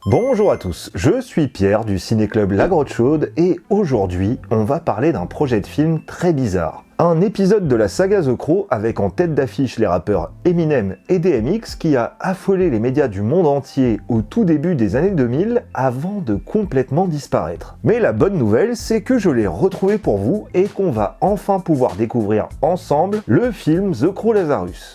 Bonjour à tous, je suis Pierre du Ciné-Club La Grotte Chaude et aujourd'hui on va parler d'un projet de film très bizarre. Un épisode de la saga The Crow avec en tête d'affiche les rappeurs Eminem et DMX qui a affolé les médias du monde entier au tout début des années 2000 avant de complètement disparaître. Mais la bonne nouvelle, c'est que je l'ai retrouvé pour vous et qu'on va enfin pouvoir découvrir ensemble le film The Crow Lazarus.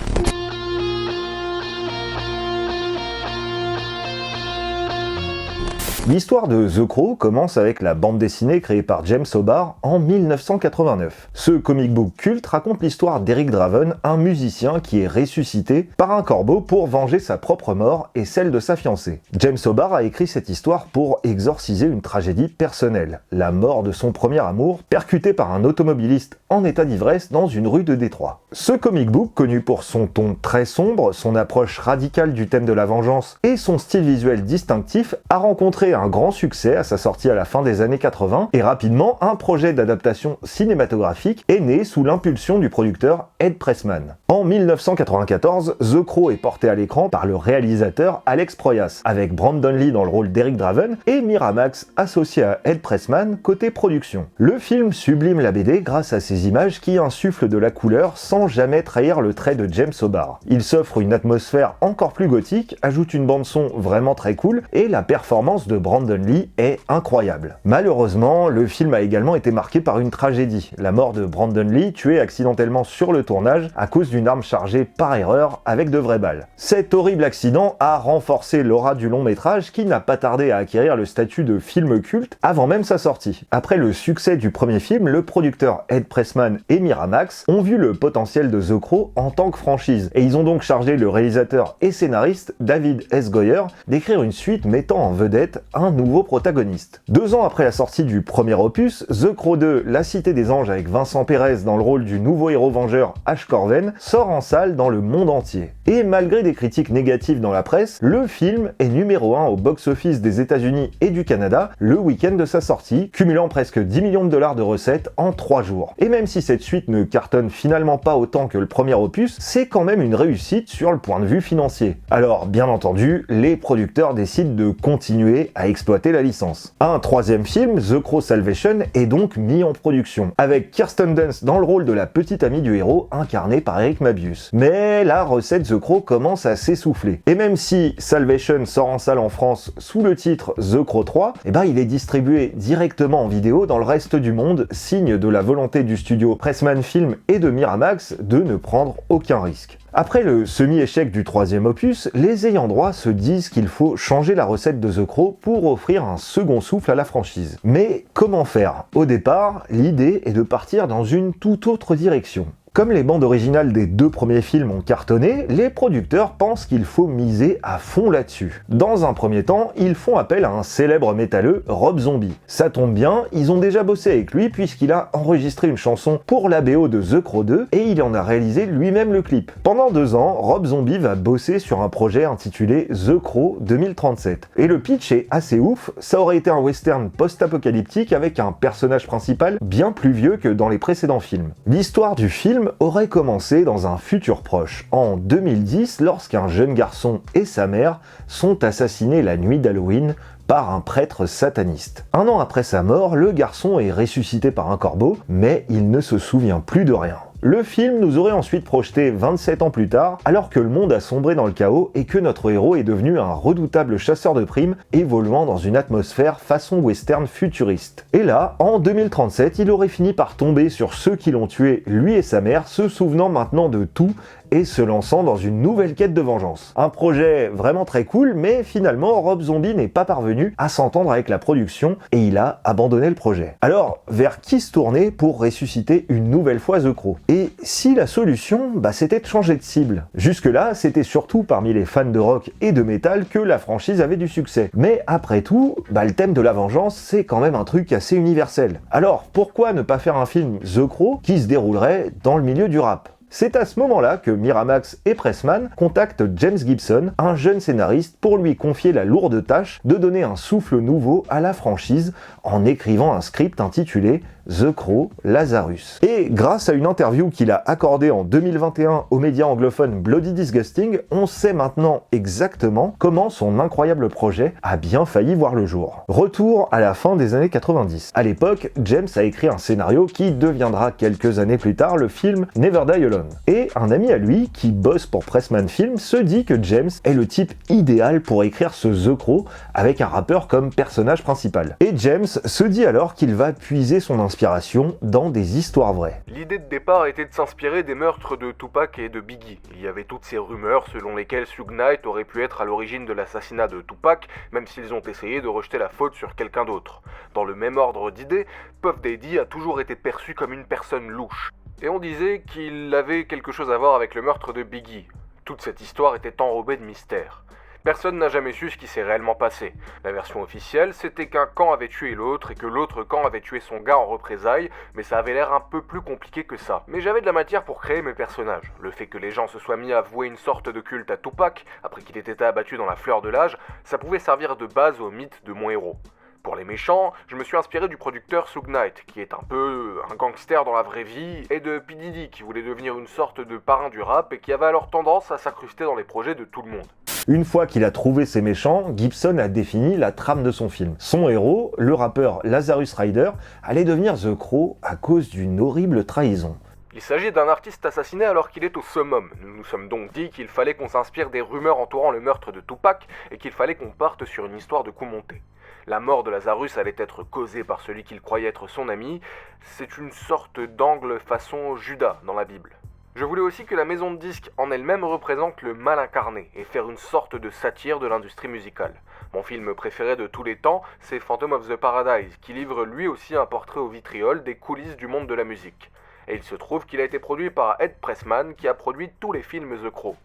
L'histoire de The Crow commence avec la bande dessinée créée par James O'Barr en 1989. Ce comic book culte raconte l'histoire d'Eric Draven, un musicien qui est ressuscité par un corbeau pour venger sa propre mort et celle de sa fiancée. James O'Barr a écrit cette histoire pour exorciser une tragédie personnelle, la mort de son premier amour, percuté par un automobiliste en état d'ivresse dans une rue de Détroit. Ce comic book, connu pour son ton très sombre, son approche radicale du thème de la vengeance et son style visuel distinctif, a rencontré un grand succès à sa sortie à la fin des années 80 et rapidement un projet d'adaptation cinématographique est né sous l'impulsion du producteur Ed Pressman. En 1994, The Crow est porté à l'écran par le réalisateur Alex Proyas, avec Brandon Lee dans le rôle d'Eric Draven et Miramax associé à Ed Pressman côté production. Le film sublime la BD grâce à ses images qui insufflent de la couleur sans jamais trahir le trait de James O'Barr. Il s'offre une atmosphère encore plus gothique, ajoute une bande son vraiment très cool et la performance de Brandon Lee est incroyable. Malheureusement, le film a également été marqué par une tragédie, la mort de Brandon Lee tué accidentellement sur le tournage à cause d'une arme chargée par erreur avec de vraies balles. Cet horrible accident a renforcé l'aura du long métrage qui n'a pas tardé à acquérir le statut de film culte avant même sa sortie. Après le succès du premier film, le producteur Ed Pressman et Miramax ont vu le potentiel de The Crow en tant que franchise et ils ont donc chargé le réalisateur et scénariste David S. Goyer d'écrire une suite mettant en vedette un nouveau protagoniste. 2 ans après la sortie du premier opus, The Crow 2, La Cité des Anges avec Vincent Perez dans le rôle du nouveau héros vengeur Ash Corven, sort en salle dans le monde entier. Et malgré des critiques négatives dans la presse, le film est numéro 1 au box-office des États-Unis et du Canada le week-end de sa sortie, cumulant presque 10 millions de dollars de recettes en 3 jours. Et même si cette suite ne cartonne finalement pas autant que le premier opus, c'est quand même une réussite sur le point de vue financier. Alors, bien entendu, les producteurs décident de continuer à exploiter la licence. Un troisième film, The Crow Salvation, est donc mis en production, avec Kirsten Dunst dans le rôle de la petite amie du héros, incarnée par Eric Mabius. Mais la recette The Crow commence à s'essouffler. Et même si Salvation sort en salle en France sous le titre The Crow 3, il est distribué directement en vidéo dans le reste du monde, signe de la volonté du studio Pressman Film et de Miramax de ne prendre aucun risque. Après le semi-échec du troisième opus, les ayants droit se disent qu'il faut changer la recette de The Crow pour offrir un second souffle à la franchise. Mais comment faire ? Au départ, l'idée est de partir dans une toute autre direction. Comme les bandes originales des 2 premiers films ont cartonné, les producteurs pensent qu'il faut miser à fond là-dessus. Dans un premier temps, ils font appel à un célèbre métalleux, Rob Zombie. Ça tombe bien, ils ont déjà bossé avec lui puisqu'il a enregistré une chanson pour la BO de The Crow 2 et il en a réalisé lui-même le clip. Pendant 2 ans, Rob Zombie va bosser sur un projet intitulé The Crow 2037. Et le pitch est assez ouf, ça aurait été un western post-apocalyptique avec un personnage principal bien plus vieux que dans les précédents films. L'histoire du film aurait commencé dans un futur proche, en 2010, lorsqu'un jeune garçon et sa mère sont assassinés la nuit d'Halloween par un prêtre sataniste. 1 an après sa mort, le garçon est ressuscité par un corbeau, mais il ne se souvient plus de rien. Le film nous aurait ensuite projeté 27 ans plus tard, alors que le monde a sombré dans le chaos et que notre héros est devenu un redoutable chasseur de primes évoluant dans une atmosphère façon western futuriste. Et là, en 2037, il aurait fini par tomber sur ceux qui l'ont tué, lui et sa mère, se souvenant maintenant de tout et se lançant dans une nouvelle quête de vengeance. Un projet vraiment très cool, mais finalement Rob Zombie n'est pas parvenu à s'entendre avec la production et il a abandonné le projet. Alors, vers qui se tourner pour ressusciter une nouvelle fois The Crow ? Et si la solution, c'était de changer de cible. Jusque-là, c'était surtout parmi les fans de rock et de métal que la franchise avait du succès. Mais après tout, le thème de la vengeance, c'est quand même un truc assez universel. Alors, pourquoi ne pas faire un film The Crow qui se déroulerait dans le milieu du rap ? C'est à ce moment-là que Miramax et Pressman contactent James Gibson, un jeune scénariste, pour lui confier la lourde tâche de donner un souffle nouveau à la franchise en écrivant un script intitulé The Crow, Lazarus. Et grâce à une interview qu'il a accordée en 2021 aux médias anglophones Bloody Disgusting, on sait maintenant exactement comment son incroyable projet a bien failli voir le jour. Retour à la fin des années 90. À l'époque, James a écrit un scénario qui deviendra quelques années plus tard le film Never Die Alone. Et un ami à lui, qui bosse pour Pressman Film, se dit que James est le type idéal pour écrire ce The Crow avec un rappeur comme personnage principal. Et James se dit alors qu'il va puiser son inspiration dans des histoires vraies. L'idée de départ était de s'inspirer des meurtres de Tupac et de Biggie. Il y avait toutes ces rumeurs selon lesquelles Suge Knight aurait pu être à l'origine de l'assassinat de Tupac, même s'ils ont essayé de rejeter la faute sur quelqu'un d'autre. Dans le même ordre d'idées, Puff Daddy a toujours été perçu comme une personne louche. Et on disait qu'il avait quelque chose à voir avec le meurtre de Biggie. Toute cette histoire était enrobée de mystère. Personne n'a jamais su ce qui s'est réellement passé. La version officielle, c'était qu'un camp avait tué l'autre et que l'autre camp avait tué son gars en représailles, mais ça avait l'air un peu plus compliqué que ça. Mais j'avais de la matière pour créer mes personnages. Le fait que les gens se soient mis à vouer une sorte de culte à Tupac, après qu'il ait été abattu dans la fleur de l'âge, ça pouvait servir de base au mythe de mon héros. Pour les méchants, je me suis inspiré du producteur Suge Knight, qui est un peu un gangster dans la vraie vie, et de P. Diddy, qui voulait devenir une sorte de parrain du rap et qui avait alors tendance à s'incruster dans les projets de tout le monde. Une fois qu'il a trouvé ses méchants, Gibson a défini la trame de son film. Son héros, le rappeur Lazarus Rider, allait devenir The Crow à cause d'une horrible trahison. Il s'agit d'un artiste assassiné alors qu'il est au summum. Nous nous sommes donc dit qu'il fallait qu'on s'inspire des rumeurs entourant le meurtre de Tupac et qu'il fallait qu'on parte sur une histoire de coup monté. La mort de Lazarus allait être causée par celui qu'il croyait être son ami. C'est une sorte d'angle façon Judas dans la Bible. Je voulais aussi que la maison de disques en elle-même représente le mal incarné et faire une sorte de satire de l'industrie musicale. Mon film préféré de tous les temps, c'est Phantom of the Paradise, qui livre lui aussi un portrait au vitriol des coulisses du monde de la musique. Et il se trouve qu'il a été produit par Ed Pressman, qui a produit tous les films The Crow.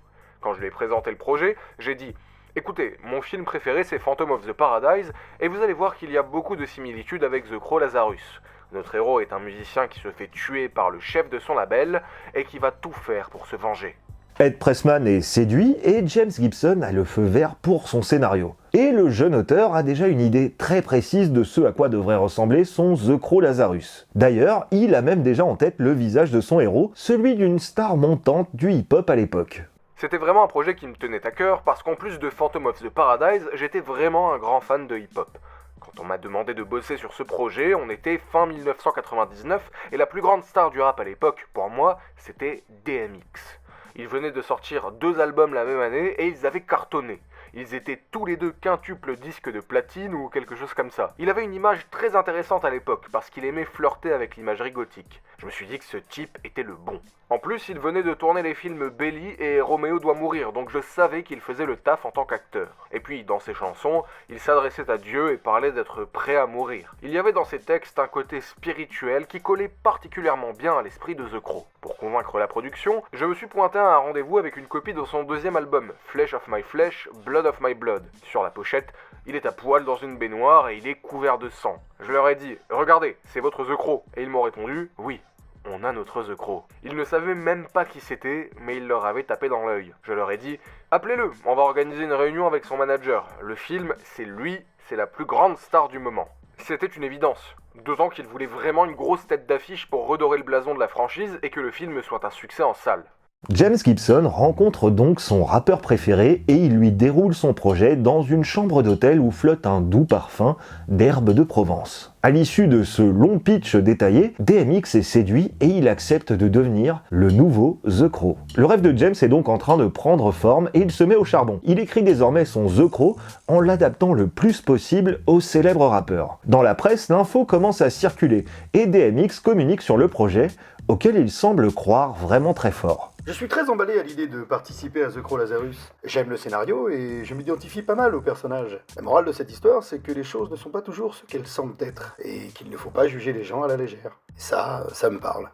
Quand je lui ai présenté le projet, j'ai dit « Écoutez, mon film préféré c'est Phantom of the Paradise, et vous allez voir qu'il y a beaucoup de similitudes avec The Crow Lazarus. Notre héros est un musicien qui se fait tuer par le chef de son label et qui va tout faire pour se venger. » Ed Pressman est séduit et James Gibson a le feu vert pour son scénario. Et le jeune auteur a déjà une idée très précise de ce à quoi devrait ressembler son The Crow Lazarus. D'ailleurs, il a même déjà en tête le visage de son héros, celui d'une star montante du hip-hop à l'époque. C'était vraiment un projet qui me tenait à cœur parce qu'en plus de Phantom of the Paradise, j'étais vraiment un grand fan de hip-hop. Quand on m'a demandé de bosser sur ce projet, on était fin 1999 et la plus grande star du rap à l'époque, pour moi, c'était DMX. Ils venaient de sortir 2 albums la même année et ils avaient cartonné. Ils étaient tous les deux quintuples disques de platine ou quelque chose comme ça. Il avait une image très intéressante à l'époque parce qu'il aimait flirter avec l'imagerie gothique. Je me suis dit que ce type était le bon. En plus, il venait de tourner les films Belly et Roméo doit mourir, donc je savais qu'il faisait le taf en tant qu'acteur. Et puis, dans ses chansons, il s'adressait à Dieu et parlait d'être prêt à mourir. Il y avait dans ses textes un côté spirituel qui collait particulièrement bien à l'esprit de The Crow. Pour convaincre la production, je me suis pointé à un rendez-vous avec une copie de son 2e album, Flesh of My Flesh, Blood of My Blood. Sur la pochette, il est à poil dans une baignoire et il est couvert de sang. Je leur ai dit « Regardez, c'est votre The Crow » et ils m'ont répondu « Oui. On a notre The Crow. » Ils ne savaient même pas qui c'était, mais il leur avait tapé dans l'œil. Je leur ai dit « Appelez-le, on va organiser une réunion avec son manager. Le film, c'est lui, c'est la plus grande star du moment. » C'était une évidence. D'autant qu'il voulait vraiment une grosse tête d'affiche pour redorer le blason de la franchise et que le film soit un succès en salle. James Gibson rencontre donc son rappeur préféré et il lui déroule son projet dans une chambre d'hôtel où flotte un doux parfum d'herbe de Provence. À l'issue de ce long pitch détaillé, DMX est séduit et il accepte de devenir le nouveau The Crow. Le rêve de James est donc en train de prendre forme et il se met au charbon. Il écrit désormais son The Crow en l'adaptant le plus possible au célèbre rappeur. Dans la presse, l'info commence à circuler et DMX communique sur le projet auquel il semble croire vraiment très fort. Je suis très emballé à l'idée de participer à The Crow Lazarus. J'aime le scénario et je m'identifie pas mal au personnage. La morale de cette histoire, c'est que les choses ne sont pas toujours ce qu'elles semblent être et qu'il ne faut pas juger les gens à la légère. Et ça me parle.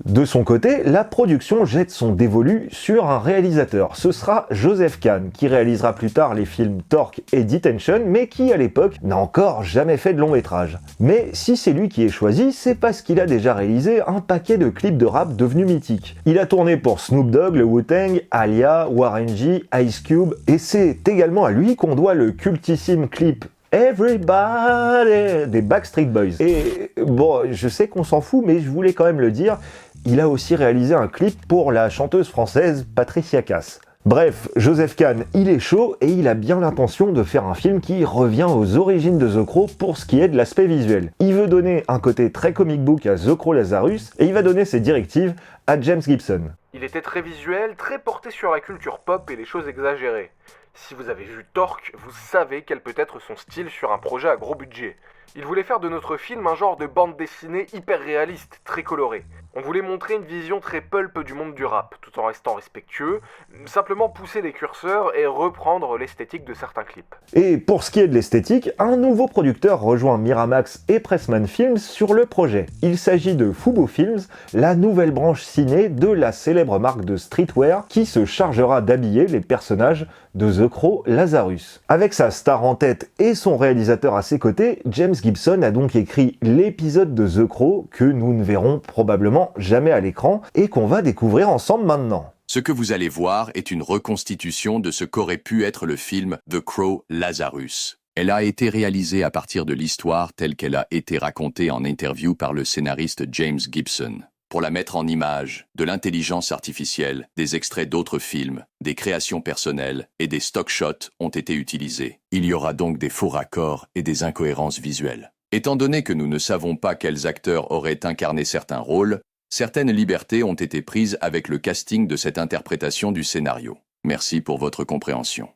De son côté, la production jette son dévolu sur un réalisateur. Ce sera Joseph Kahn, qui réalisera plus tard les films Torque et Detention, mais qui à l'époque n'a encore jamais fait de long métrage. Mais si c'est lui qui est choisi, c'est parce qu'il a déjà réalisé un paquet de clips de rap devenus mythiques. Il a tourné pour Snoop Dogg, le Wu-Tang, Alia, Warren G, Ice Cube, et c'est également à lui qu'on doit le cultissime clip Everybody des Backstreet Boys. Et bon, je sais qu'on s'en fout, mais je voulais quand même le dire, il a aussi réalisé un clip pour la chanteuse française Patricia Cass. Bref, Joseph Kahn, il est chaud et il a bien l'intention de faire un film qui revient aux origines de The Crow pour ce qui est de l'aspect visuel. Il veut donner un côté très comic book à The Crow Lazarus et il va donner ses directives à James Gibson. Il était très visuel, très porté sur la culture pop et les choses exagérées. Si vous avez vu Torque, vous savez quel peut être son style sur un projet à gros budget. Il voulait faire de notre film un genre de bande dessinée hyper réaliste, très colorée. On voulait montrer une vision très pulp du monde du rap, tout en restant respectueux, simplement pousser les curseurs et reprendre l'esthétique de certains clips. Et pour ce qui est de l'esthétique, un nouveau producteur rejoint Miramax et Pressman Films sur le projet. Il s'agit de Fubo Films, la nouvelle branche ciné de la célèbre marque de streetwear qui se chargera d'habiller les personnages de The Crow Lazarus. Avec sa star en tête et son réalisateur à ses côtés, James Gibson a donc écrit l'épisode de The Crow que nous ne verrons probablement jamais à l'écran et qu'on va découvrir ensemble maintenant. Ce que vous allez voir est une reconstitution de ce qu'aurait pu être le film The Crow Lazarus. Elle a été réalisée à partir de l'histoire telle qu'elle a été racontée en interview par le scénariste James Gibson. Pour la mettre en images, de l'intelligence artificielle, des extraits d'autres films, des créations personnelles et des stock shots ont été utilisés. Il y aura donc des faux raccords et des incohérences visuelles. Étant donné que nous ne savons pas quels acteurs auraient incarné certains rôles, certaines libertés ont été prises avec le casting de cette interprétation du scénario. Merci pour votre compréhension.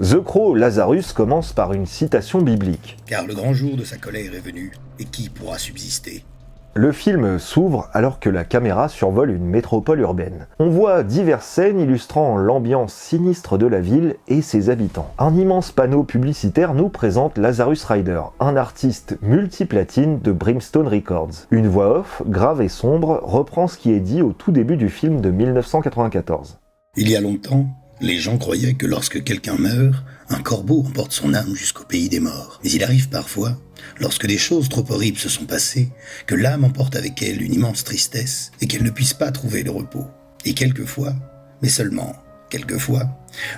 The Crow Lazarus commence par une citation biblique. « Car le grand jour de sa colère est venu, et qui pourra subsister ?» Le film s'ouvre alors que la caméra survole une métropole urbaine. On voit diverses scènes illustrant l'ambiance sinistre de la ville et ses habitants. Un immense panneau publicitaire nous présente Lazarus Rider, un artiste multiplatine de Brimstone Records. Une voix off, grave et sombre, reprend ce qui est dit au tout début du film de 1994. Il y a longtemps, les gens croyaient que lorsque quelqu'un meurt, un corbeau emporte son âme jusqu'au pays des morts. Mais il arrive parfois, lorsque des choses trop horribles se sont passées, que l'âme emporte avec elle une immense tristesse et qu'elle ne puisse pas trouver le repos. Et quelquefois, mais seulement quelquefois,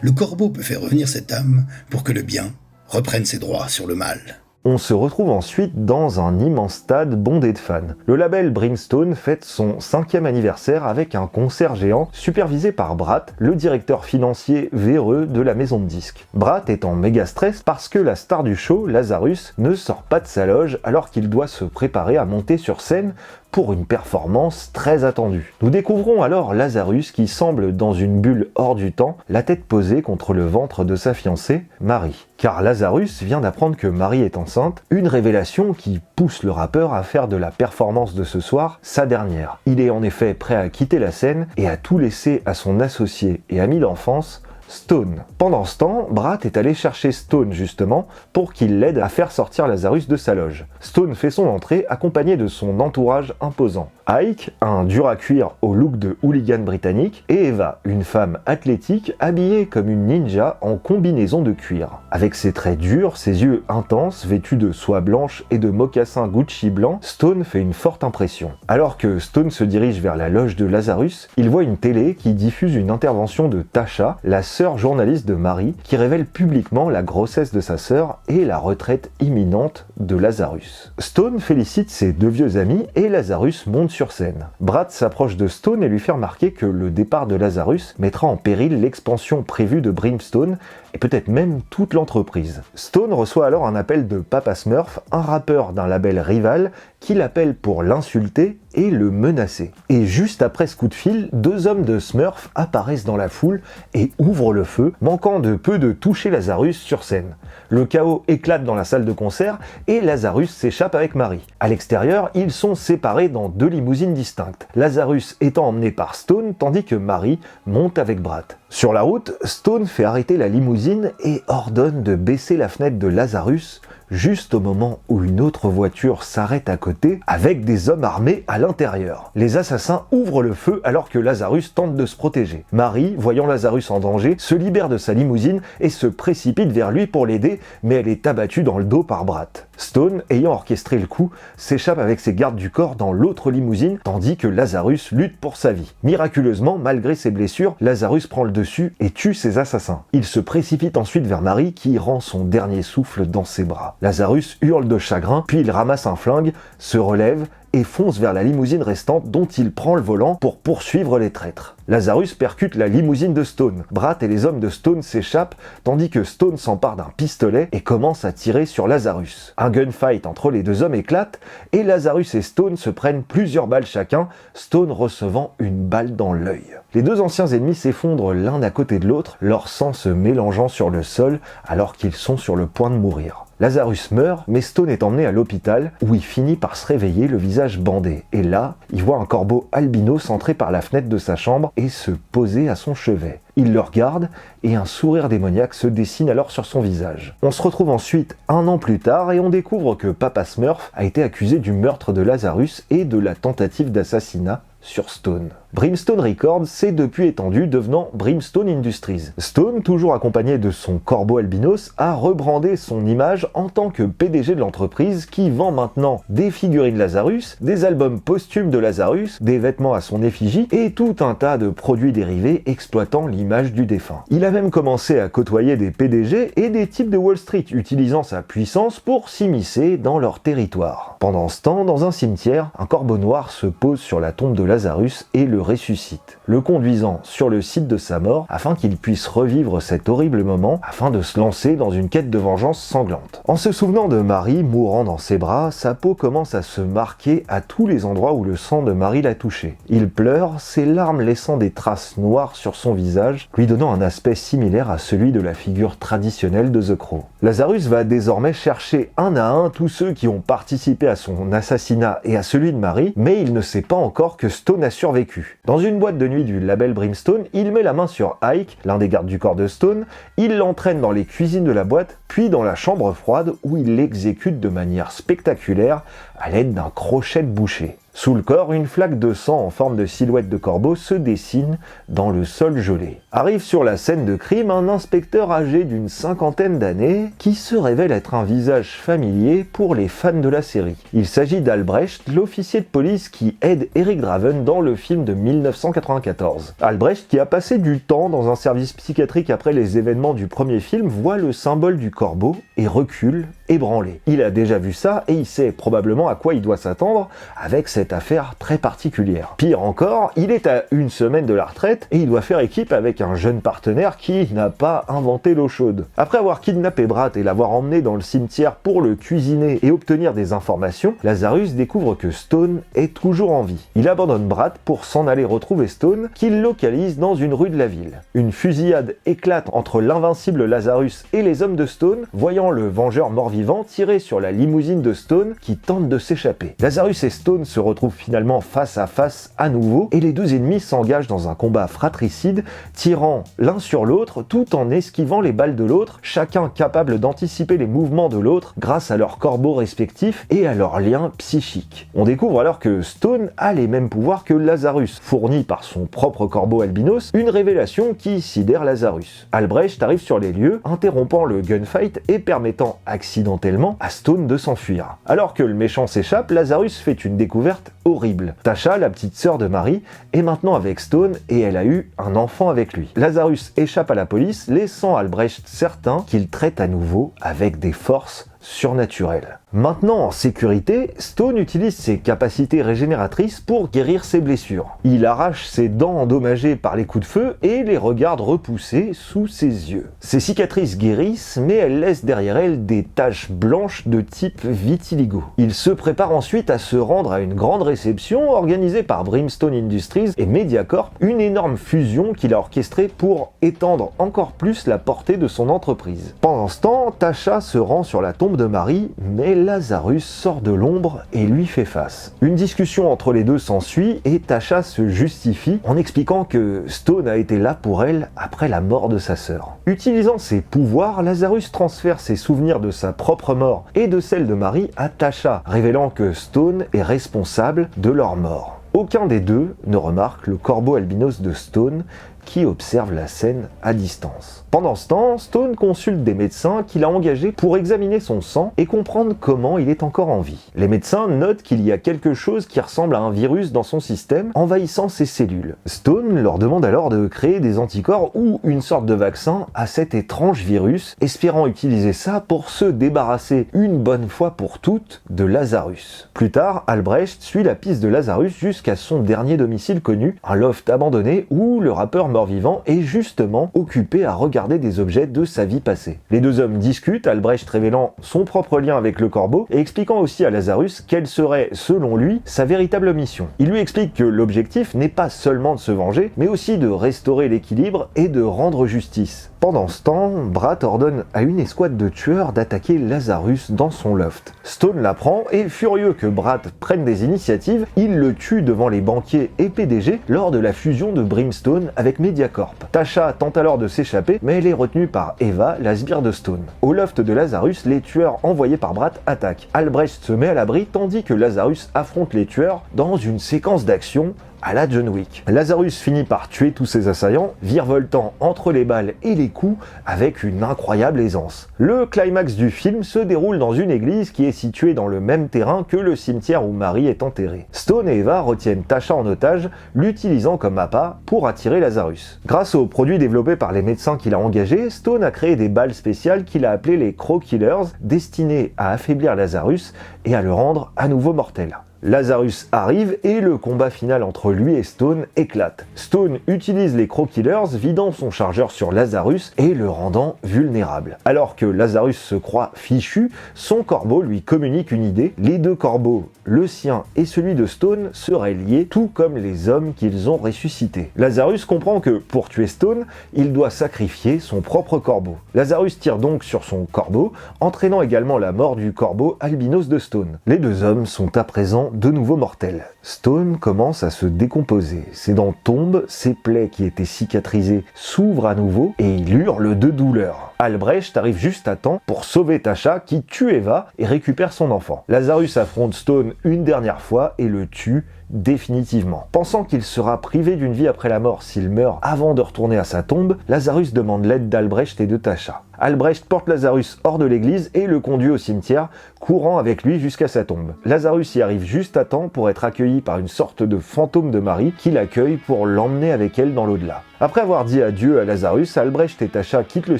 le corbeau peut faire revenir cette âme pour que le bien reprenne ses droits sur le mal. On se retrouve ensuite dans un immense stade bondé de fans. Le label Brimstone fête son 5e anniversaire avec un concert géant supervisé par Bratt, le directeur financier véreux de la maison de disques. Bratt est en méga stress parce que la star du show, Lazarus, ne sort pas de sa loge alors qu'il doit se préparer à monter sur scène pour une performance très attendue. Nous découvrons alors Lazarus qui semble dans une bulle hors du temps, la tête posée contre le ventre de sa fiancée, Marie. Car Lazarus vient d'apprendre que Marie est enceinte, une révélation qui pousse le rappeur à faire de la performance de ce soir sa dernière. Il est en effet prêt à quitter la scène et à tout laisser à son associé et ami d'enfance, Stone. Pendant ce temps, Bratt est allé chercher Stone justement pour qu'il l'aide à faire sortir Lazarus de sa loge. Stone fait son entrée accompagné de son entourage imposant. Ike, un dur à cuire au look de hooligan britannique, et Eva, une femme athlétique habillée comme une ninja en combinaison de cuir. Avec ses traits durs, ses yeux intenses, vêtus de soie blanche et de mocassins Gucci blancs, Stone fait une forte impression. Alors que Stone se dirige vers la loge de Lazarus, il voit une télé qui diffuse une intervention de Tasha, la sœur journaliste de Marie, qui révèle publiquement la grossesse de sa sœur et la retraite imminente de Lazarus. Stone félicite ses deux vieux amis et Lazarus monte sur scène. Bratt s'approche de Stone et lui fait remarquer que le départ de Lazarus mettra en péril l'expansion prévue de Brimstone et peut-être même toute l'entreprise. Stone reçoit alors un appel de Papa Smurf, un rappeur d'un label rival, qui l'appelle pour l'insulter et le menacer. Et juste après ce coup de fil, deux hommes de Smurf apparaissent dans la foule et ouvrent le feu, manquant de peu de toucher Lazarus sur scène. Le chaos éclate dans la salle de concert et Lazarus s'échappe avec Marie. À l'extérieur, ils sont séparés dans deux limousines distinctes, Lazarus étant emmené par Stone tandis que Marie monte avec Bratt. Sur la route, Stone fait arrêter la limousine et ordonne de baisser la fenêtre de Lazarus juste au moment où une autre voiture s'arrête à côté avec des hommes armés à l'intérieur. Les assassins ouvrent le feu alors que Lazarus tente de se protéger. Marie, voyant Lazarus en danger, se libère de sa limousine et se précipite vers lui pour l'aider, mais elle est abattue dans le dos par Bratt. Stone, ayant orchestré le coup, s'échappe avec ses gardes du corps dans l'autre limousine, tandis que Lazarus lutte pour sa vie. Miraculeusement, malgré ses blessures, Lazarus prend le dessus et tue ses assassins. Il se précipite ensuite vers Marie qui rend son dernier souffle dans ses bras. Lazarus hurle de chagrin, puis il ramasse un flingue, se relève et fonce vers la limousine restante dont il prend le volant pour poursuivre les traîtres. Lazarus percute la limousine de Stone. Bratt et les hommes de Stone s'échappent, tandis que Stone s'empare d'un pistolet et commence à tirer sur Lazarus. Un gunfight entre les deux hommes éclate, et Lazarus et Stone se prennent plusieurs balles chacun, Stone recevant une balle dans l'œil. Les deux anciens ennemis s'effondrent l'un à côté de l'autre, leur sang se mélangeant sur le sol alors qu'ils sont sur le point de mourir. Lazarus meurt, mais Stone est emmené à l'hôpital, où il finit par se réveiller le visage bandé. Et là, il voit un corbeau albinos entrer par la fenêtre de sa chambre et se poser à son chevet. Il le regarde, et un sourire démoniaque se dessine alors sur son visage. On se retrouve ensuite 1 an plus tard, et on découvre que Papa Smurf a été accusé du meurtre de Lazarus et de la tentative d'assassinat sur Stone. Brimstone Records s'est depuis étendu, devenant Brimstone Industries. Stone, toujours accompagné de son corbeau albinos, a rebrandé son image en tant que PDG de l'entreprise qui vend maintenant des figurines Lazarus, des albums posthumes de Lazarus, des vêtements à son effigie et tout un tas de produits dérivés exploitant l'image du défunt. Il a même commencé à côtoyer des PDG et des types de Wall Street utilisant sa puissance pour s'immiscer dans leur territoire. Pendant ce temps, dans un cimetière, un corbeau noir se pose sur la tombe de Lazarus et le ressuscite, le conduisant sur le site de sa mort afin qu'il puisse revivre cet horrible moment afin de se lancer dans une quête de vengeance sanglante. En se souvenant de Marie mourant dans ses bras, sa peau commence à se marquer à tous les endroits où le sang de Marie l'a touché. Il pleure, ses larmes laissant des traces noires sur son visage, lui donnant un aspect similaire à celui de la figure traditionnelle de The Crow. Lazarus va désormais chercher un à un tous ceux qui ont participé à son assassinat et à celui de Marie, mais il ne sait pas encore que Stone a survécu. Dans une boîte de nuit du label Brimstone, il met la main sur Ike, l'un des gardes du corps de Stone, il l'entraîne dans les cuisines de la boîte, puis dans la chambre froide où il l'exécute de manière spectaculaire à l'aide d'un crochet de boucher. Sous le corps, une flaque de sang en forme de silhouette de corbeau se dessine dans le sol gelé. Arrive sur la scène de crime un inspecteur âgé d'une 50aine d'années qui se révèle être un visage familier pour les fans de la série. Il s'agit d'Albrecht, l'officier de police qui aide Eric Draven dans le film de 1994. Albrecht, qui a passé du temps dans un service psychiatrique après les événements du premier film, voit le symbole du corbeau et recule, ébranlé. Il a déjà vu ça et il sait probablement à quoi il doit s'attendre avec cette affaire très particulière. Pire encore, il est à 1 semaine de la retraite et il doit faire équipe avec un jeune partenaire qui n'a pas inventé l'eau chaude. Après avoir kidnappé Bratt et l'avoir emmené dans le cimetière pour le cuisiner et obtenir des informations, Lazarus découvre que Stone est toujours en vie. Il abandonne Bratt pour s'en aller retrouver Stone, qu'il localise dans une rue de la ville. Une fusillade éclate entre l'invincible Lazarus et les hommes de Stone, voyant le vengeur mort-vivant tirer sur la limousine de Stone qui tente de s'échapper. Lazarus et Stone se retrouvent finalement face à face à nouveau et les deux ennemis s'engagent dans un combat fratricide, tirant l'un sur l'autre tout en esquivant les balles de l'autre, chacun capable d'anticiper les mouvements de l'autre grâce à leurs corbeaux respectifs et à leurs liens psychiques. On découvre alors que Stone a les mêmes pouvoirs que Lazarus, fourni par son propre corbeau albinos, une révélation qui sidère Lazarus. Albrecht arrive sur les lieux, interrompant le gunfight et permettant accidentellement à Stone de s'enfuir. Alors que le méchant s'échappe, Lazarus fait une découverte horrible. Tasha, la petite sœur de Marie, est maintenant avec Stone et elle a eu un enfant avec lui. Lazarus échappe à la police, laissant Albrecht certain qu'il traite à nouveau avec des forces surnaturelles. Maintenant en sécurité, Stone utilise ses capacités régénératrices pour guérir ses blessures. Il arrache ses dents endommagées par les coups de feu et les regarde repousser sous ses yeux. Ses cicatrices guérissent, mais elles laissent derrière elles des taches blanches de type vitiligo. Il se prépare ensuite à se rendre à une grande réception organisée par Brimstone Industries et Mediacorp, une énorme fusion qu'il a orchestrée pour étendre encore plus la portée de son entreprise. Pendant ce temps, Tasha se rend sur la tombe de Marie, mais Lazarus sort de l'ombre et lui fait face. Une discussion entre les deux s'ensuit et Tasha se justifie en expliquant que Stone a été là pour elle après la mort de sa sœur. Utilisant ses pouvoirs, Lazarus transfère ses souvenirs de sa propre mort et de celle de Mary à Tasha, révélant que Stone est responsable de leur mort. Aucun des deux ne remarque le corbeau albinos de Stone qui observe la scène à distance. Pendant ce temps, Stone consulte des médecins qu'il a engagés pour examiner son sang et comprendre comment il est encore en vie. Les médecins notent qu'il y a quelque chose qui ressemble à un virus dans son système envahissant ses cellules. Stone leur demande alors de créer des anticorps ou une sorte de vaccin à cet étrange virus, espérant utiliser ça pour se débarrasser une bonne fois pour toutes de Lazarus. Plus tard, Albrecht suit la piste de Lazarus jusqu'à son dernier domicile connu, un loft abandonné où le rappeur mort-vivant est justement occupé à regarder des objets de sa vie passée. Les deux hommes discutent, Albrecht révélant son propre lien avec le corbeau et expliquant aussi à Lazarus quelle serait, selon lui, sa véritable mission. Il lui explique que l'objectif n'est pas seulement de se venger, mais aussi de restaurer l'équilibre et de rendre justice. Pendant ce temps, Bratt ordonne à une escouade de tueurs d'attaquer Lazarus dans son loft. Stone l'apprend et, furieux que Bratt prenne des initiatives, il le tue devant les banquiers et PDG lors de la fusion de Brimstone avec Mediacorp. Tasha tente alors de s'échapper, mais elle est retenue par Eva, la sbire de Stone. Au loft de Lazarus, les tueurs envoyés par Bratt attaquent. Albrecht se met à l'abri tandis que Lazarus affronte les tueurs dans une séquence d'action à la John Wick. Lazarus finit par tuer tous ses assaillants, virevoltant entre les balles et les coups avec une incroyable aisance. Le climax du film se déroule dans une église qui est située dans le même terrain que le cimetière où Mary est enterrée. Stone et Eva retiennent Tasha en otage, l'utilisant comme appât pour attirer Lazarus. Grâce aux produits développés par les médecins qu'il a engagés, Stone a créé des balles spéciales qu'il a appelées les Crow Killers, destinées à affaiblir Lazarus et à le rendre à nouveau mortel. Lazarus arrive et le combat final entre lui et Stone éclate. Stone utilise les Crow Killers, vidant son chargeur sur Lazarus et le rendant vulnérable. Alors que Lazarus se croit fichu, son corbeau lui communique une idée. Les deux corbeaux, le sien et celui de Stone, seraient liés, tout comme les hommes qu'ils ont ressuscités. Lazarus comprend que, pour tuer Stone, il doit sacrifier son propre corbeau. Lazarus tire donc sur son corbeau, entraînant également la mort du corbeau albinos de Stone. Les deux hommes sont à présent de nouveau mortels. Stone commence à se décomposer. Ses dents tombent, ses plaies qui étaient cicatrisées s'ouvrent à nouveau et il hurle de douleur. Albrecht arrive juste à temps pour sauver Tasha qui tue Eva et récupère son enfant. Lazarus affronte Stone une dernière fois et le tue définitivement. Pensant qu'il sera privé d'une vie après la mort s'il meurt avant de retourner à sa tombe, Lazarus demande l'aide d'Albrecht et de Tasha. Albrecht porte Lazarus hors de l'église et le conduit au cimetière, courant avec lui jusqu'à sa tombe. Lazarus y arrive juste à temps pour être accueilli par une sorte de fantôme de Mary qui l'accueille pour l'emmener avec elle dans l'au-delà. Après avoir dit adieu à Lazarus, Albrecht et Tasha quittent le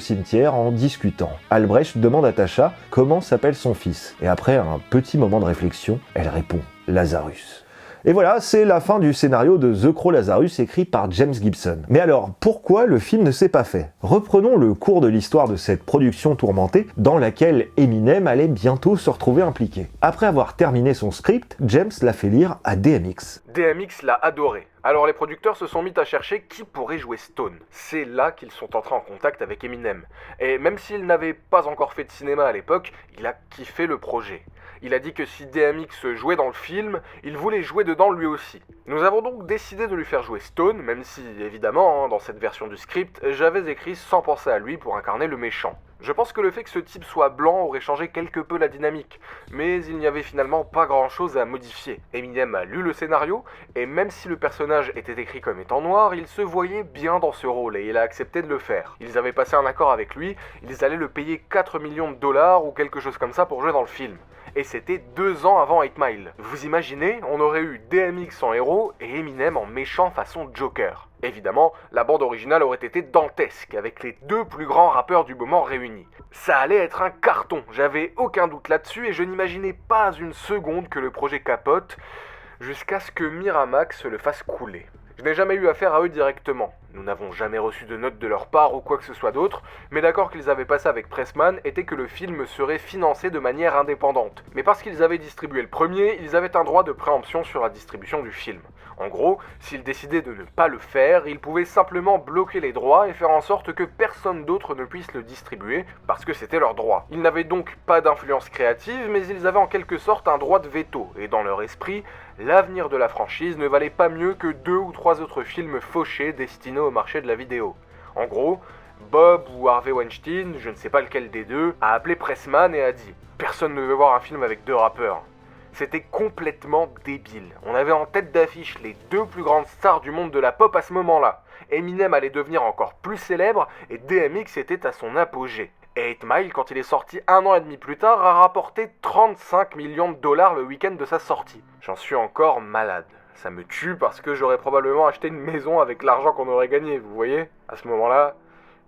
cimetière en discutant. Albrecht demande à Tasha comment s'appelle son fils. Et après un petit moment de réflexion, elle répond « Lazarus ». Et voilà, c'est la fin du scénario de The Crow Lazarus écrit par James Gibson. Mais alors, pourquoi le film ne s'est pas fait? Reprenons le cours de l'histoire de cette production tourmentée dans laquelle Eminem allait bientôt se retrouver impliqué. Après avoir terminé son script, James l'a fait lire à DMX. DMX l'a adoré. Alors les producteurs se sont mis à chercher qui pourrait jouer Stone. C'est là qu'ils sont entrés en contact avec Eminem. Et même s'il n'avait pas encore fait de cinéma à l'époque, il a kiffé le projet. Il a dit que si DMX jouait dans le film, il voulait jouer dedans lui aussi. Nous avons donc décidé de lui faire jouer Stone, même si, évidemment, dans cette version du script, j'avais écrit sans penser à lui pour incarner le méchant. Je pense que le fait que ce type soit blanc aurait changé quelque peu la dynamique, mais il n'y avait finalement pas grand chose à modifier. Eminem a lu le scénario, et même si le personnage était écrit comme étant noir, il se voyait bien dans ce rôle, et il a accepté de le faire. Ils avaient passé un accord avec lui, ils allaient le payer 4 millions de dollars ou quelque chose comme ça pour jouer dans le film. Et c'était 2 ans avant 8 Mile. Vous imaginez, on aurait eu DMX en héros et Eminem en méchant façon Joker. Évidemment, la bande originale aurait été dantesque, avec les 2 plus grands rappeurs du moment réunis. Ça allait être un carton, j'avais aucun doute là-dessus et je n'imaginais pas une seconde que le projet capote, jusqu'à ce que Miramax le fasse couler. Je n'ai jamais eu affaire à eux directement, Nous n'avons jamais reçu de note de leur part ou quoi que ce soit d'autre, mais l'accord qu'ils avaient passé avec Pressman était que le film serait financé de manière indépendante. Mais parce qu'ils avaient distribué le premier, ils avaient un droit de préemption sur la distribution du film. En gros, s'ils décidaient de ne pas le faire, ils pouvaient simplement bloquer les droits et faire en sorte que personne d'autre ne puisse le distribuer, parce que c'était leur droit. Ils n'avaient donc pas d'influence créative, mais ils avaient en quelque sorte un droit de veto, et dans leur esprit, l'avenir de la franchise ne valait pas mieux que 2 ou 3 autres films fauchés destinés au marché de la vidéo. En gros, Bob ou Harvey Weinstein, je ne sais pas lequel des deux, a appelé Pressman et a dit « Personne ne veut voir un film avec 2 rappeurs ». C'était complètement débile. On avait en tête d'affiche les 2 plus grandes stars du monde de la pop à ce moment-là. Eminem allait devenir encore plus célèbre et DMX était à son apogée. 8 Mile, quand il est sorti 1 an et demi plus tard, a rapporté 35 millions de dollars le week-end de sa sortie. J'en suis encore malade. Ça me tue parce que j'aurais probablement acheté une maison avec l'argent qu'on aurait gagné, vous voyez ? À ce moment-là,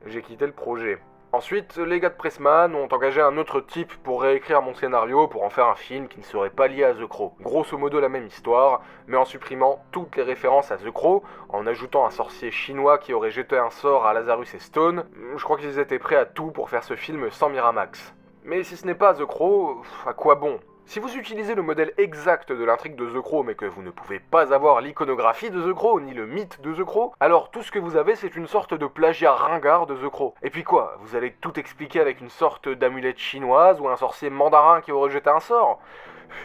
j'ai quitté le projet. Ensuite, les gars de Pressman ont engagé un autre type pour réécrire mon scénario pour en faire un film qui ne serait pas lié à The Crow. Grosso modo la même histoire, mais en supprimant toutes les références à The Crow, en ajoutant un sorcier chinois qui aurait jeté un sort à Lazarus et Stone. Je crois qu'ils étaient prêts à tout pour faire ce film sans Miramax. Mais si ce n'est pas The Crow, à quoi bon ? Si vous utilisez le modèle exact de l'intrigue de The Crow mais que vous ne pouvez pas avoir l'iconographie de The Crow ni le mythe de The Crow, alors tout ce que vous avez c'est une sorte de plagiat ringard de The Crow. Et puis quoi, vous allez tout expliquer avec une sorte d'amulette chinoise ou un sorcier mandarin qui aurait jeté un sort ?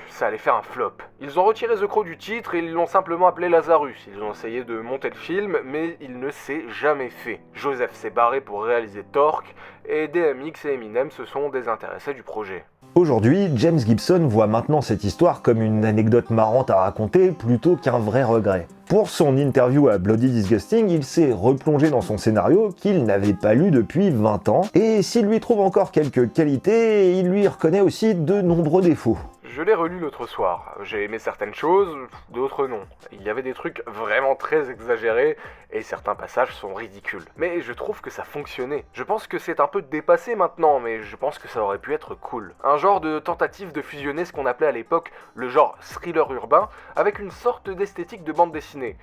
Ça allait faire un flop. Ils ont retiré The Crow du titre et ils l'ont simplement appelé Lazarus. Ils ont essayé de monter le film, mais il ne s'est jamais fait. Joseph s'est barré pour réaliser Torque, et DMX et Eminem se sont désintéressés du projet. Aujourd'hui, James Gibson voit maintenant cette histoire comme une anecdote marrante à raconter plutôt qu'un vrai regret. Pour son interview à Bloody Disgusting, il s'est replongé dans son scénario qu'il n'avait pas lu depuis 20 ans, et s'il lui trouve encore quelques qualités, il lui reconnaît aussi de nombreux défauts. Je l'ai relu l'autre soir. J'ai aimé certaines choses, d'autres non. Il y avait des trucs vraiment très exagérés et certains passages sont ridicules. Mais je trouve que ça fonctionnait. Je pense que c'est un peu dépassé maintenant, mais je pense que ça aurait pu être cool. Un genre de tentative de fusionner ce qu'on appelait à l'époque le genre thriller urbain avec une sorte d'esthétique de bande dessinée.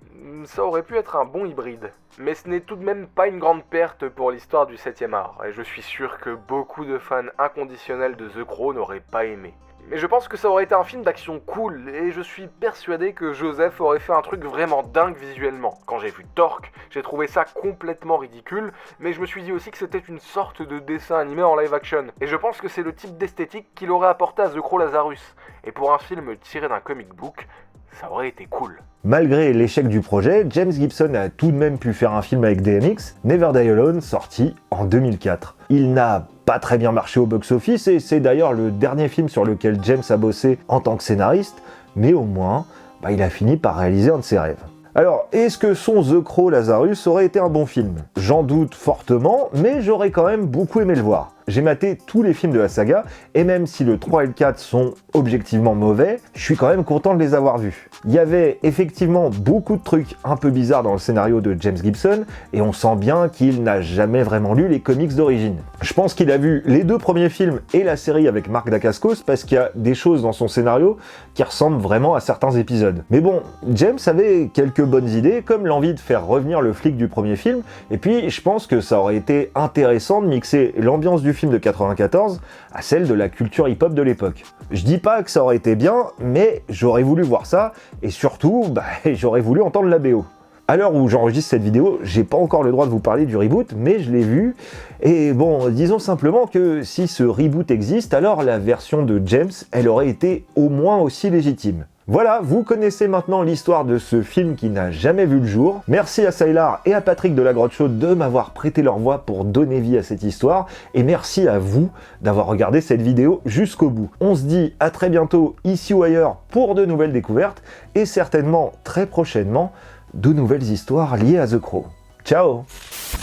Ça aurait pu être un bon hybride. Mais ce n'est tout de même pas une grande perte pour l'histoire du 7e art, et je suis sûr que beaucoup de fans inconditionnels de The Crow n'auraient pas aimé. Mais je pense que ça aurait été un film d'action cool, et je suis persuadé que Joseph aurait fait un truc vraiment dingue visuellement. Quand j'ai vu Torque, j'ai trouvé ça complètement ridicule, mais je me suis dit aussi que c'était une sorte de dessin animé en live action. Et je pense que c'est le type d'esthétique qu'il aurait apporté à The Crow Lazarus. Et pour un film tiré d'un comic book, ça aurait été cool. Malgré l'échec du projet, James Gibson a tout de même pu faire un film avec DMX, Never Die Alone, sorti en 2004. Il n'a pas très bien marché au box-office et c'est d'ailleurs le dernier film sur lequel James a bossé en tant que scénariste, mais au moins, il a fini par réaliser un de ses rêves. Alors, est-ce que son The Crow Lazarus aurait été un bon film ? J'en doute fortement, mais j'aurais quand même beaucoup aimé le voir. J'ai maté tous les films de la saga, et même si le 3 et le 4 sont objectivement mauvais, je suis quand même content de les avoir vus. Il y avait effectivement beaucoup de trucs un peu bizarres dans le scénario de James Gibson, et on sent bien qu'il n'a jamais vraiment lu les comics d'origine. Je pense qu'il a vu les 2 premiers films et la série avec Mark Dacascos, parce qu'il y a des choses dans son scénario qui ressemblent vraiment à certains épisodes. Mais bon, James avait quelques bonnes idées, comme l'envie de faire revenir le flic du premier film, et puis je pense que ça aurait été intéressant de mixer l'ambiance du film de 94 à celle de la culture hip-hop de l'époque. Je dis pas que ça aurait été bien, mais j'aurais voulu voir ça, et surtout, j'aurais voulu entendre la BO. À l'heure où j'enregistre cette vidéo, j'ai pas encore le droit de vous parler du reboot, mais je l'ai vu, et bon, disons simplement que si ce reboot existe, alors la version de James, elle aurait été au moins aussi légitime. Voilà, vous connaissez maintenant l'histoire de ce film qui n'a jamais vu le jour. Merci à Sylar et à Patrick de la Grotte Chaude de m'avoir prêté leur voix pour donner vie à cette histoire. Et merci à vous d'avoir regardé cette vidéo jusqu'au bout. On se dit à très bientôt ici ou ailleurs pour de nouvelles découvertes et certainement très prochainement de nouvelles histoires liées à The Crow. Ciao!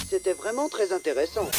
C'était vraiment très intéressant.